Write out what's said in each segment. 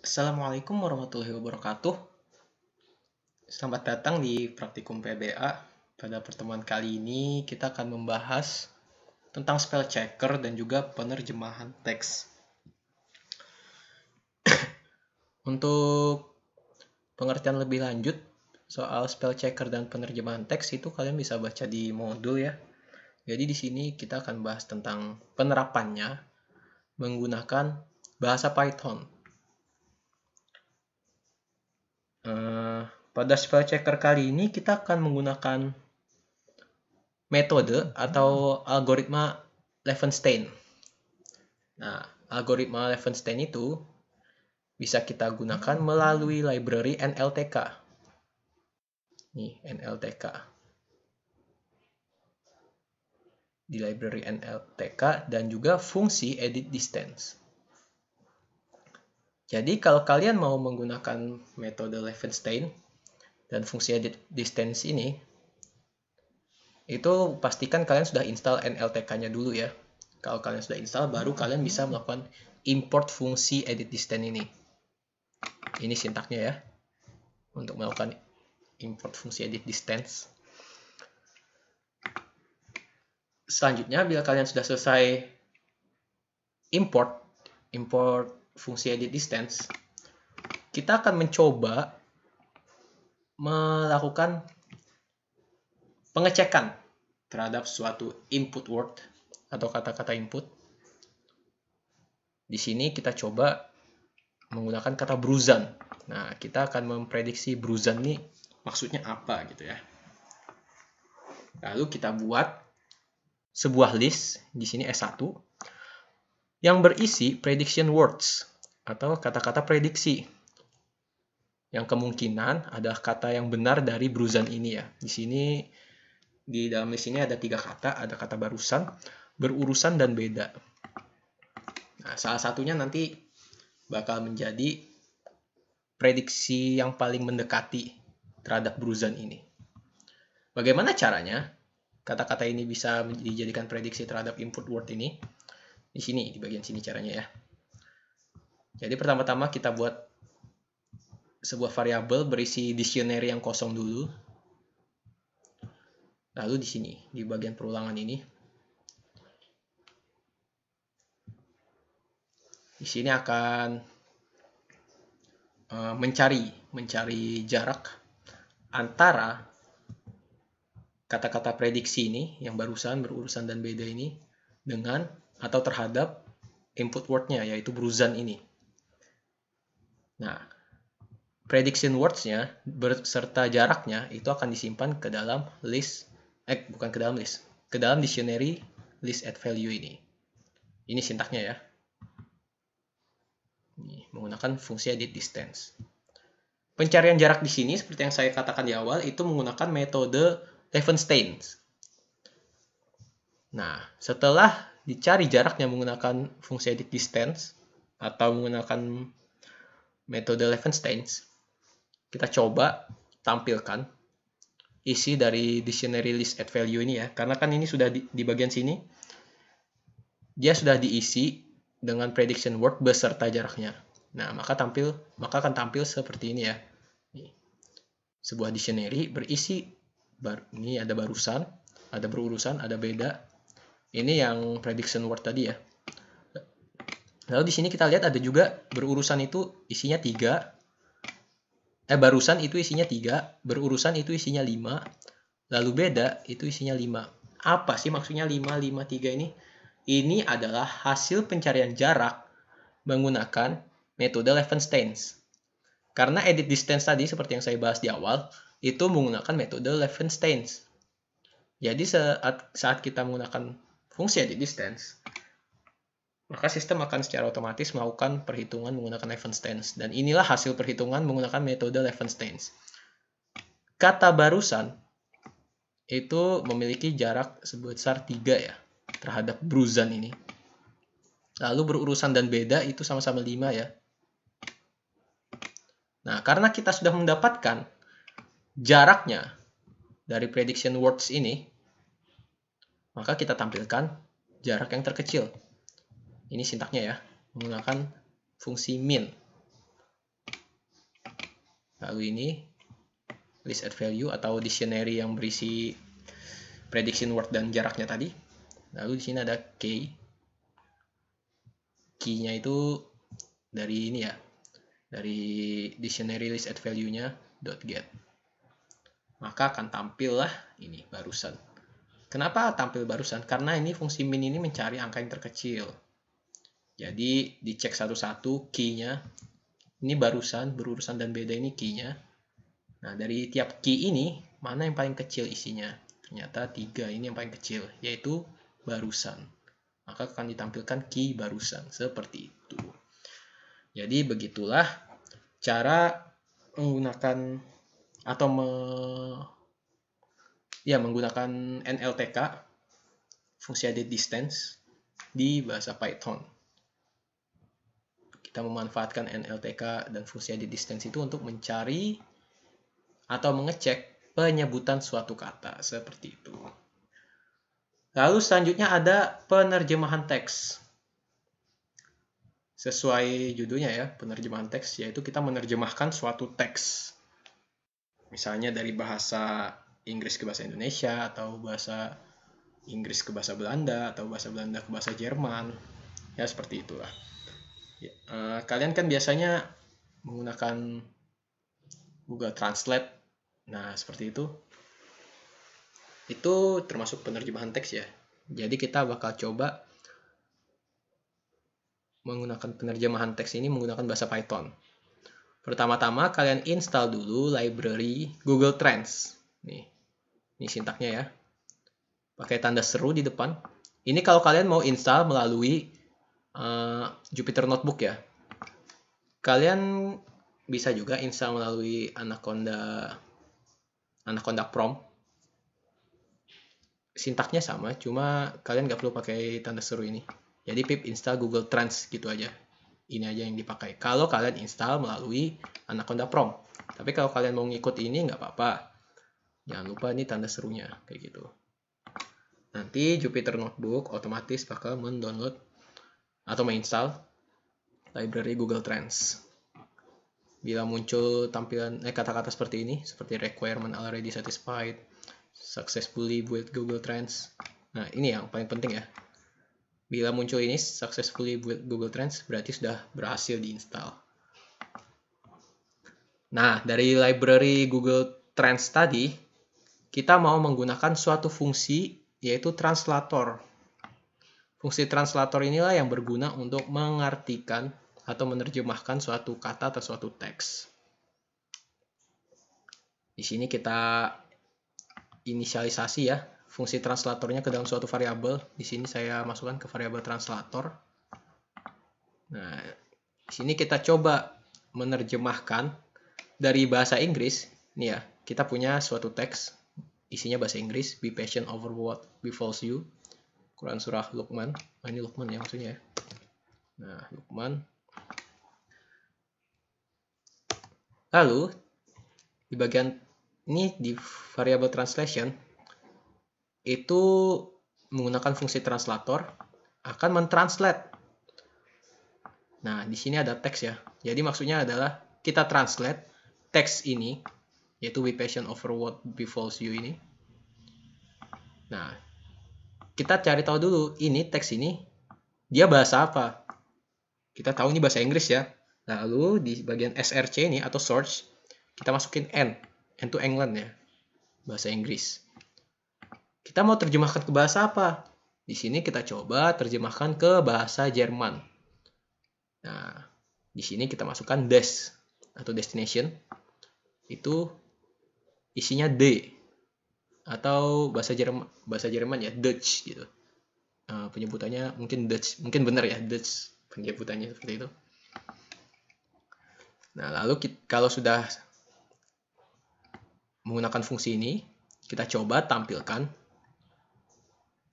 Assalamualaikum warahmatullahi wabarakatuh. Selamat datang di Praktikum PBA. Pada pertemuan kali ini kita akan membahas tentang spell checker dan juga penerjemahan teks. Untuk pengertian lebih lanjut soal spell checker dan penerjemahan teks itu kalian bisa baca di modul ya. Jadi di sini kita akan bahas tentang penerapannya menggunakan bahasa Python. Pada spell checker kali ini kita akan menggunakan metode atau algoritma Levenshtein. Nah, algoritma Levenshtein itu bisa kita gunakan melalui library NLTK. Nih, NLTK. Di library NLTK dan juga fungsi edit distance. Jadi kalau kalian mau menggunakan metode Levenshtein dan fungsi edit distance ini, itu pastikan kalian sudah install NLTK-nya dulu ya. Kalau kalian sudah install, baru kalian bisa melakukan import fungsi edit distance ini. Ini sintaknya ya, untuk melakukan import fungsi edit distance. Selanjutnya, bila kalian sudah selesai import fungsi edit distance, kita akan mencoba melakukan pengecekan terhadap suatu input word atau kata-kata input. Di sini kita coba menggunakan kata bruzan. Nah, kita akan memprediksi bruzan ini maksudnya apa gitu ya. Lalu kita buat sebuah list di sini S1 yang berisi prediction words atau kata-kata prediksi. Yang kemungkinan adalah kata yang benar dari bruzan ini ya. Di sini di dalam list ini ada 3 kata, ada kata barusan, berurusan, dan beda. Nah, salah satunya nanti bakal menjadi prediksi yang paling mendekati terhadap bruzan ini. Bagaimana caranya kata-kata ini bisa dijadikan prediksi terhadap input word ini? Di sini, di bagian sini caranya ya. Jadi pertama-tama kita buat sebuah variabel berisi dictionary yang kosong dulu. Lalu di sini, di bagian perulangan ini, di sini akan mencari jarak antara kata-kata prediksi ini, yang barusan, berurusan, dan beda ini, dengan atau terhadap input word-nya, yaitu bruzan ini. Nah, prediction words-nya beserta jaraknya itu akan disimpan ke dalam list, bukan ke dalam list, ke dalam dictionary list at value ini. Ini sintaknya ya. Ini, menggunakan fungsi edit distance. Pencarian jarak di sini, seperti yang saya katakan di awal, itu menggunakan metode Levenshtein. Nah, setelah dicari jaraknya menggunakan fungsi edit distance atau menggunakan metode Levenshtein, kita coba tampilkan isi dari dictionary list at value ini ya. Karena kan ini sudah di bagian sini, dia sudah diisi dengan prediction word beserta jaraknya. Nah, maka akan tampil seperti ini ya. Sebuah dictionary berisi, ini ada barusan, ada berurusan, ada beda. Ini yang prediction word tadi ya. Lalu di sini kita lihat ada juga berurusan itu isinya 3. Barusan itu isinya 3, berurusan itu isinya 5, lalu beda itu isinya 5. Apa sih maksudnya 5, 5, 3 ini? Ini adalah hasil pencarian jarak menggunakan metode Levenshtein. Karena edit distance tadi, seperti yang saya bahas di awal, itu menggunakan metode Levenshtein. Jadi saat kita menggunakan fungsi edit distance, maka sistem akan secara otomatis melakukan perhitungan menggunakan Levenshtein. Dan inilah hasil perhitungan menggunakan metode Levenshtein. Kata barusan itu memiliki jarak sebesar 3 ya terhadap bruzan ini. Lalu berurusan dan beda itu sama-sama 5 ya. Nah, karena kita sudah mendapatkan jaraknya dari prediction words ini, maka kita tampilkan jarak yang terkecil. Ini sintaknya ya, menggunakan fungsi min. Lalu ini list add value atau dictionary yang berisi prediction word dan jaraknya tadi. Lalu di sini ada key. Key-nya itu dari ini ya, dari dictionary list add value-nya .get. Maka akan tampil lah ini barusan. Kenapa tampil barusan? Karena ini fungsi min ini mencari angka yang terkecil. Jadi dicek satu-satu key-nya. Ini barusan, berurusan dan beda ini key-nya. Nah, dari tiap key ini, mana yang paling kecil isinya? Ternyata 3 ini yang paling kecil, yaitu barusan. Maka akan ditampilkan key barusan, seperti itu. Jadi begitulah cara menggunakan atau menggunakan NLTK, fungsi added distance, di bahasa Python. Kita memanfaatkan NLTK dan fungsi added distance itu untuk mencari atau mengecek penyebutan suatu kata, seperti itu. Lalu selanjutnya ada penerjemahan teks. Sesuai judulnya ya, penerjemahan teks, yaitu kita menerjemahkan suatu teks. Misalnya dari bahasa Inggris ke bahasa Indonesia, atau bahasa Inggris ke bahasa Belanda, atau bahasa Belanda ke bahasa Jerman. Ya, seperti itulah. Kalian kan biasanya menggunakan Google Translate. Nah, seperti itu. Itu termasuk penerjemahan teks ya. Jadi kita bakal coba menggunakan penerjemahan teks ini menggunakan bahasa Python. Pertama-tama kalian install dulu library Google Trans. Ini sintaknya ya. Pakai tanda seru di depan. Ini kalau kalian mau install melalui Jupyter Notebook ya. Kalian bisa juga install melalui Anaconda Prom. Sintaknya sama, cuma kalian nggak perlu pakai tanda seru ini. Jadi pip install Google Trans gitu aja. Ini aja yang dipakai. Kalau kalian install melalui Anaconda Prom. Tapi kalau kalian mau ngikut ini nggak apa-apa. Jangan lupa ini tanda serunya kayak gitu. Nanti Jupyter Notebook otomatis bakal mendownload atau menginstall library Google Trans. Bila muncul tampilan kata-kata seperti ini, seperti requirement already satisfied, successfully built Google Trans. Nah, ini yang paling penting ya. Bila muncul ini successfully built Google Trans, berarti sudah berhasil diinstal. Nah, dari library Google Trans tadi, kita mau menggunakan suatu fungsi, yaitu translator. Fungsi translator inilah yang berguna untuk mengartikan atau menerjemahkan suatu kata atau suatu teks. Di sini kita inisialisasi ya fungsi translatornya ke dalam suatu variabel. Di sini saya masukkan ke variabel translator. Nah, di sini kita coba menerjemahkan dari bahasa Inggris. Nih ya, kita punya suatu teks isinya bahasa Inggris. Be patient over what befalls you. Quran surah Luqman. Nah, ini Luqman ya maksudnya. Nah, Luqman. Lalu di bagian ini di variable translation itu menggunakan fungsi translator akan mentranslate. Nah, di sini ada teks ya. Jadi maksudnya adalah kita translate teks ini, yaitu be patient over what befalls you ini. Nah, kita cari tahu dulu ini teks ini dia bahasa apa. Kita tahu ini bahasa Inggris ya. Lalu di bagian SRC ini atau search kita masukin N to England ya, bahasa Inggris. Kita mau terjemahkan ke bahasa apa? Di sini kita coba terjemahkan ke bahasa Jerman. Nah, di sini kita masukkan des atau destination. Itu isinya D atau bahasa Jerman ya, Dutch gitu. Penyebutannya mungkin Dutch, mungkin benar ya Dutch penyebutannya seperti itu. Nah, lalu kalau sudah menggunakan fungsi ini, kita coba tampilkan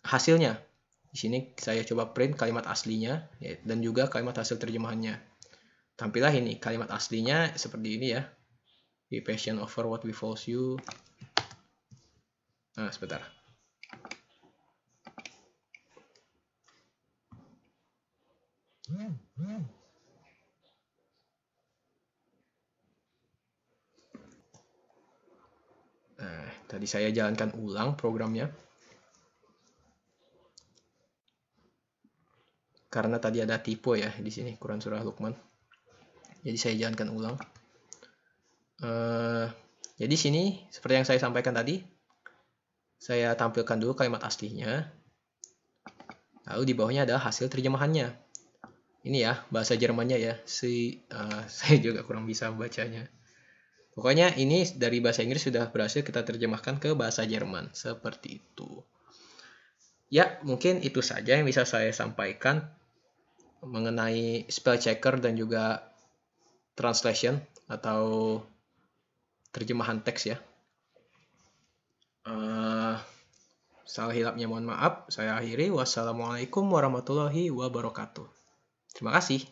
hasilnya. Di sini saya coba print kalimat aslinya dan juga kalimat hasil terjemahannya. Tampillah ini kalimat aslinya seperti ini ya. Be patient over what befalls you. Nah, sebentar. Tadi saya jalankan ulang programnya. Karena tadi ada typo ya di sini, Quran Surah Luqman. Jadi saya jalankan ulang. Jadi sini, seperti yang saya sampaikan tadi, saya tampilkan dulu kalimat aslinya. Lalu di bawahnya adalah hasil terjemahannya. Ini ya, bahasa Jermannya ya. Saya juga kurang bisa bacanya. Pokoknya ini dari bahasa Inggris sudah berhasil kita terjemahkan ke bahasa Jerman. Seperti itu. Ya, mungkin itu saja yang bisa saya sampaikan mengenai spell checker dan juga translation atau terjemahan teks ya. Salah hilapnya mohon maaf. Saya akhiri. Wassalamualaikum warahmatullahi wabarakatuh. Terima kasih.